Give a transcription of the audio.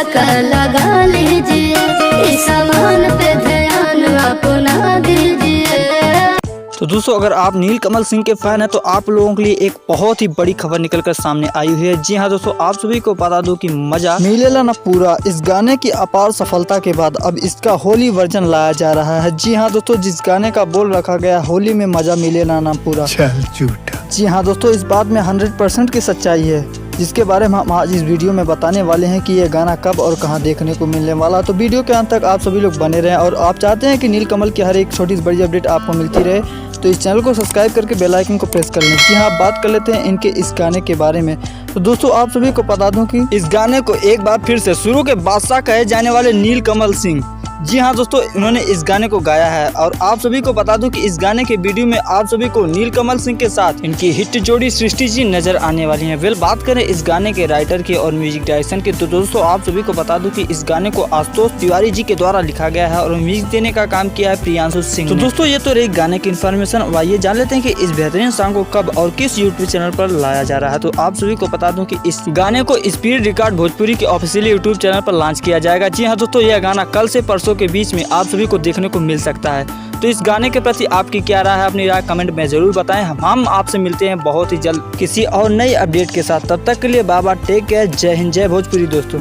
का लगा लीजिए, इस सामान पे ध्यान अपना दीजिए। तो दोस्तों अगर आप नीलकमल सिंह के फैन हैं तो आप लोगों के लिए एक बहुत ही बड़ी खबर निकलकर सामने आई हुई है। जी हां दोस्तों, आप सभी को बता दूं कि मजा मिलेला ना पूरा इस गाने की अपार सफलता के बाद अब इसका होली वर्जन लाया जा रहा है। जी हां दोस्तों, जिस गाने का बोल रखा गया होली में मजा मिलेला ना पूरा, चल झूठा। जी हाँ दोस्तों, इस बात में 100% की सच्चाई है, जिसके बारे में हम आज इस वीडियो में बताने वाले हैं कि ये गाना कब और कहां देखने को मिलने वाला। तो वीडियो के अंत तक आप सभी लोग बने रहें और आप चाहते हैं कि नीलकमल की हर एक छोटी से बड़ी अपडेट आपको मिलती रहे तो इस चैनल को सब्सक्राइब करके बेल आइकन को प्रेस कर लें। जी हाँ, बात कर लेते हैं इनके इस गाने के बारे में। तो दोस्तों आप सभी को बता दूं कि इस गाने को एक बार फिर से शुरू के बादशाह कहे जाने वाले नीलकमल सिंह, जी हाँ दोस्तों, इन्होंने इस गाने को गाया है। और आप सभी को बता दूं कि इस गाने के वीडियो में आप सभी को नीलकमल सिंह के साथ इनकी हिट जोड़ी सृष्टि जी नजर आने वाली हैं। वेल, बात करें इस गाने के राइटर की और म्यूजिक डायरेक्शन की, तो दोस्तों आप सभी को बता दूं कि इस गाने को आशुतोष तिवारी जी के द्वारा लिखा गया है और म्यूजिक देने का काम किया है प्रियांशु सिंह। तो दोस्तों ये तो रही गाने की इन्फॉर्मेशन। आइए जान लेते हैं कि इस बेहतरीन सॉन्ग को कब और किस यूट्यूब चैनल पर लाया जा रहा है। तो आप सभी को बता दूं कि इस गाने को स्पीड रिकॉर्ड भोजपुरी के ऑफिशियल यूट्यूब चैनल पर लॉन्च किया जाएगा। जी हाँ दोस्तों, यह गाना कल से परसों के बीच में आप सभी को देखने को मिल सकता है। तो इस गाने के प्रति आपकी क्या राय है, अपनी राय कमेंट में जरूर बताएं। हम आपसे मिलते हैं बहुत ही जल्द किसी और नई अपडेट के साथ। तब तक के लिए बाबा टेक केयर, जय हिंद, जय भोजपुरी दोस्तों।